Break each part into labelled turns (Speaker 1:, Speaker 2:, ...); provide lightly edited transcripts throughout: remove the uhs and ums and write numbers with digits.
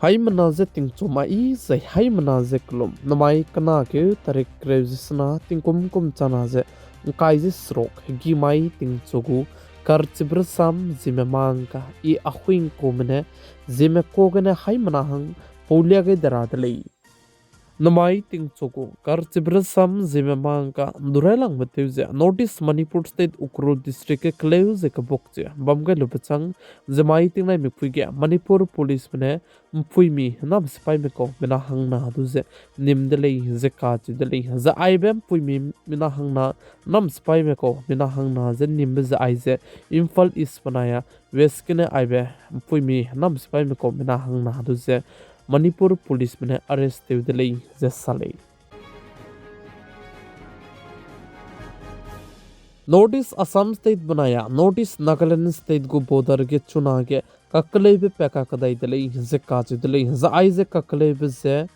Speaker 1: hai manaze tingchuma I zai hai manaze klum namai kana ke tarik krevsna tingkum kum chanaze kai je srok gi mai tingchogu karchibrsam zimemanka I ahuing komne zeme kogene hai manahang paulia ge daradlei namai tingchogu karchibrsam zimemanka durelang beteuze notice Manipur state Ukrul district ke kleuze ke bokche bamge lupachang zemai tingnai mikpuige Manipur police mene mpui nam spai me ko bina hangna duze nimdelei zeka chideli za aibem pui mina hangna nam spai me ko bina hangna ze nimbe za aize Imphal East panaya west kene aibe mpui nam spai me ko bina hangna duze Manipur police mene arrest teudelei ze salei notice Assam state banaya notice Nagaland state go border ge chuna ge kaklebe peka kadai delei ze kache delei za aize kaklebe ze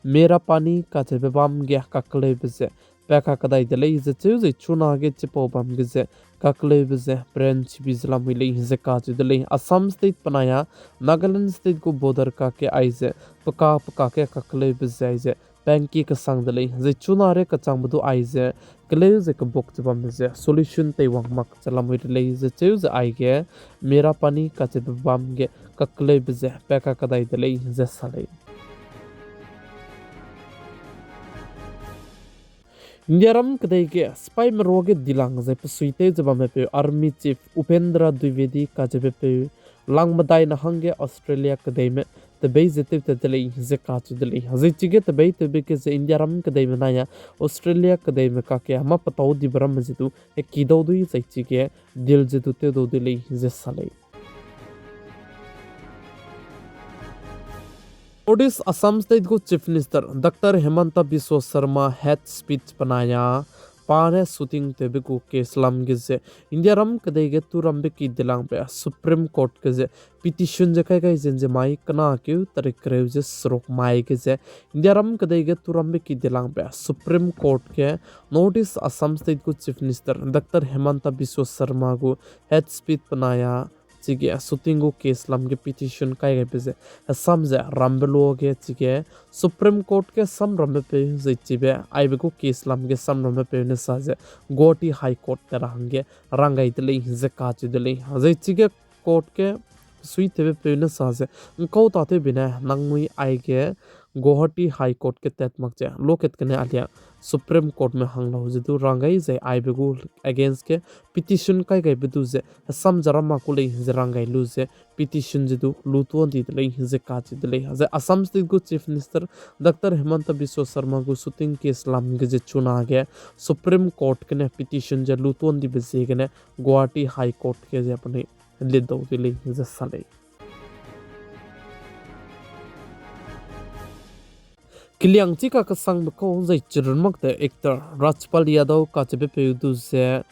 Speaker 1: mera pani kache bam ge kaklebe ze peka kadai delei ze chuze chuna ge chipo bam ge ze kaklebe ze branch bizla milei ze kache delei Assam state banaya Nagaland state go border ka ke aize paka ke kaklebe ze aize banki ka sangdalei ze chunare ka changbudu aize kleu ze ka bok chbam ze solution tei wangmak chalamoi lei ze cheu ze aige mera pani ka che bam ge ka kleu ze peka kadai delei ze salei Indiaram kadai ge spy meroge dilang ze psuite jabame pe army chief Upendra Dwivedi ka jebe pe langmadai na hange Australia kadai me tebei zete tedeli ze ka chudeli hazi chige tebei tebe ke ze Indiaram kadai menaya Australia kadai me ka ke ama patau di bram jitu e kido dui zai chige dil jitu te do dili ze salei Notice Assam State go Chief Minister Dr. Hemanta Biswa Sharma had speech panaya pane shooting tebe ko case lam gize India ram kadai ge turambe ki dilang pe Supreme Court ke ze petition je kai jenje mai kana ke tarik kreu je srok mai ke ze India ram kadai ge turambe ki dilang pe Supreme Court ke notice Assam State ko Chief Minister Dr. Hemanta Biswa Sharma go had speech panaya chige shooting go case lam ge petition kai ge pe Assam je rambelo ge chige Supreme Court ke sam rambe pe je chibe aibe ko case lam ge sam rambe pe ne sa je Goti High Court te range rangai tele je ka chidele je chige court ke sui tebe pe ne sa je ko ta te bina nangmui ai ge Guwahati High Court ke tetmak je loket kene alia Supreme Court में hangla ho jitu rangai zai aibegu against ke petition kai gai bedu je sam jarama kulei rangai lu je petition jitu lutuan di lei je ka chi dele je Assam State go Chief Minister Dr. Hemanta Biswa Sharma go shooting case lam ge je chuna ge Supreme Court ke ne petition je lutuan di beze ge ne Guwahati High Court ke je apne le do dile je sale Kiliang chika ka sang bako zai chirmak te actor Rajpal Yadaw ka chebe pe du se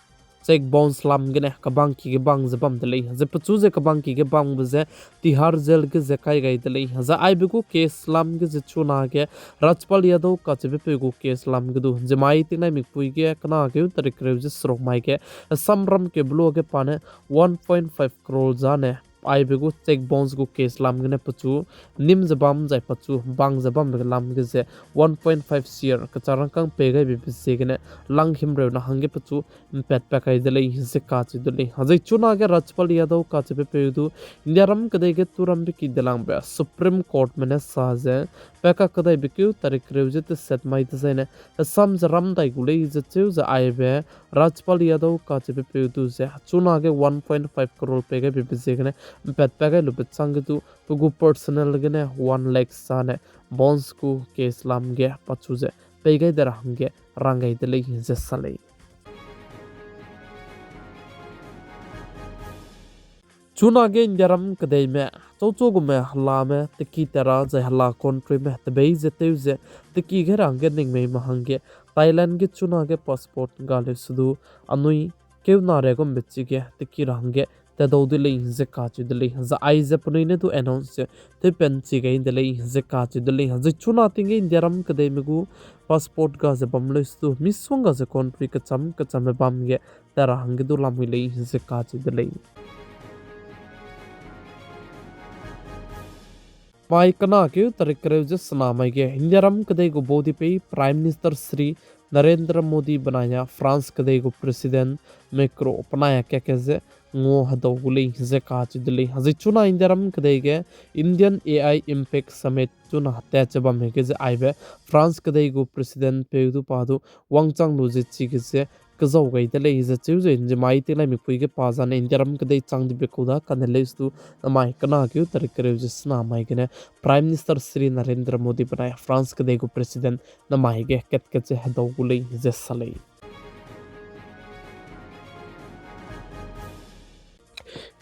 Speaker 1: check bounce lam gene ka bang ki ge bang ze bam dele ze pachu ze ka bang ki ge bang ze Tihar jail ge ze kai gai dele za ai be ko case lam ge ze chuna ge Rajpal Yadaw ka chebe pe go case lam ge du je mai ti nai mik pui ge kana ge tarik rev je srok mai ge samram ke blo ge pane 1.5 crore jane ai be go check bounce go case lam gene pachu nim zabam jai pachu bang zabam be lam ge je 1.5 year ka charang kang pe gai be se gene lang him re na hange pachu pet pa kai dele se ka chi dele hazai chuna ge Rajpal Yadaw ka che pe du Indiaram kadai ge turam be ki delang be Supreme Court mene sa je peka kadai be ku tarik rev je te set mai te ne sam zaram dai gulei je cheu je ai be Rajpal Yadaw ka che pe du je chuna ge 1.5 crore pe ge be se gene pet pa gai lu bet sang tu pugu personal gene 1 lakh sane bonds ku case lam ge pachu je pe gai dar hange rangai dele je salei chuna ge Indiaram kadai me chocho gu me hala me tiki tera je hala country me tebei je teuze tiki ge rang ge ning me mahange Thailand ge chuna ge passport gale sudu anui keu na re gom bechi ge tiki rang ge te do dile je ka chi dile za ai je punoi ne tu announce te pen chi ge dile je ka chi dile je chuna tinge Indiaram kadai me gu passport ga je bamle stu miswanga je country ka cham bam ge tera hang du lam le je ka chi dile Mai kana ke tarik kare je sanamai ge Indiaram kadai go bodi pe Prime Minister Sri Narendra Modi banaya France kadai go President Macron panaya ke ze ngo hado gulei ze ka chidli hazi chuna Indiaram kadai ge Indian AI Impact Summit chuna ta chaba me ge ze aibe France kadai go President pe du pa du wangchang lu je chi ge ze kazau gai de lei ze chu je je mai te lai mi pui ge pa za ne Indiaram kadai chang di be ko da kan le stu mai kana ke tarik kare je sanamai ge ne Prime Minister Sri Narendra Modi banaya France kadai go President na mai ge ket ket je hado gulei je salei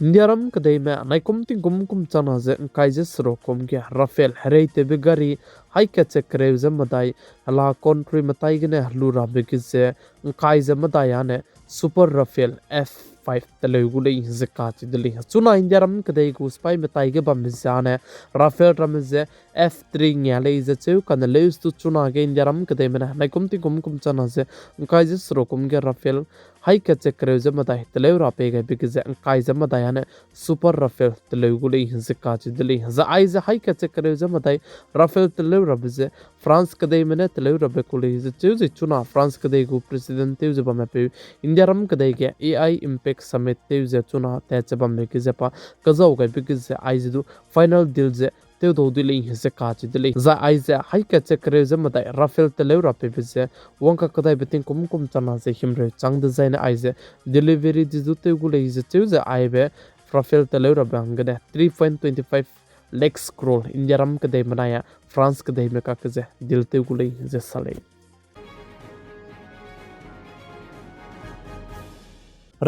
Speaker 1: Indiaram kadai me naikom ting kum chana je kai je sro kom ge Rafael herei te be gari hai ka che kre je madai ala country matai ge ne hlu ra be ge je kai je madai ane Super Rafael F5 tele gulei je ka chi deli chuna Indiaram kadai go spy matai ge bam jane Rafael ram je F3 nya le je cheu kan le stu chuna ge Indiaram kadai me naikom ting kum chana je kai je sro kom ge Rafael hai ka che kre je madai tele ra pe ge be ge je kai je madai ane Super Rafael tele gulei je ka chi deli za ai je hai ka che kre je madai Rafael tele ra be je France kadai me ne tele ra be kulei je cheu je chuna France kadai go president te je ba me pe Indiaram kadai ge AI Impact Summit te je chuna te che ba me ge je pa kazau ga be ge je ai je du final deal je te do dili je ka chi dili za ai je hai ka che kre je madai Rafael tele ra pe be je wangka kadai beting kum chana je himre chang design ai je delivery di du te gulei je cheu je ai be Rafael tele ra bang ge 3.25 lakhs crore Indiaram kadai manaya France kadai me ka je dil te gulei je salei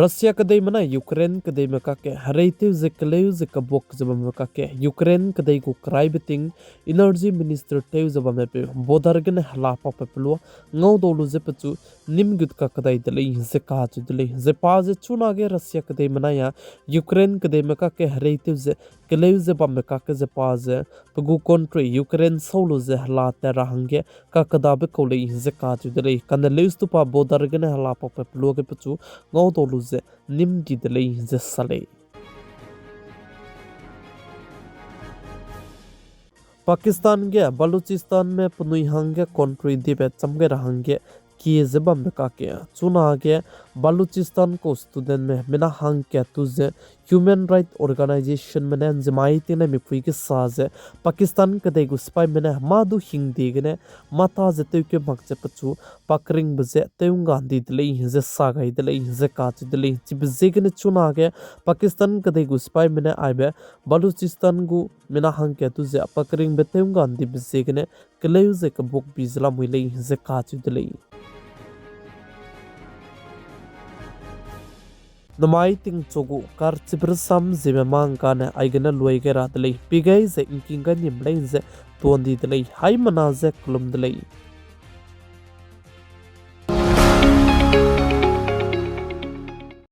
Speaker 1: Russia kadai mana Ukraine kadai me ka ke hareite je kleu je kabok je me ka ke Ukraine kadai go krai beting energy minister te je ba me pe bodargen hala pa pe plo ngau dolu je pechu nimgut ka kadai dele je ka chu dele je pa je chuna ge Russia kadai mana ya Ukraine kadai me ka ke hareite je kleu je ba me ka ke je pa je pgu country Ukraine solo je hala te rahange ka kada be ko le je ka chu dele kan le stu pa bodargen hala pa pe plo ge pechu ngau dolu je nim di dele je sale Pakistan ge Balochistan में पुनुई हंगे country दिबे चमगे रहंगे कि जबम का के चुना के बलूचिस्तान को student में बिना हंग के तुझे ह्यूमन राइट ऑर्गेनाइजेशन में ने जमाइते ने मिपुई के साज पाकिस्तान के देगु स्पाई में ने मादु हिंग दिगने माता जते के मकचे पछु पकरिंग बजे तेउंग गांधी दले जे सागाई दले जे काच दले चिबजेगने चुना के पाकिस्तान के देगु स्पाई में ने आइबे बलूचिस्तान गु मिना हंग के तुझे पकरिंग बे तेउंग गांधी बजेगने कलेउ जे के बुक बिजला मुइले जे काच दले Namai ting chogu kar chibrasam Zememankanews aigana luigera dlei pigai ze inkinga nimlei ze tondi dlei hai mana ze klum dlei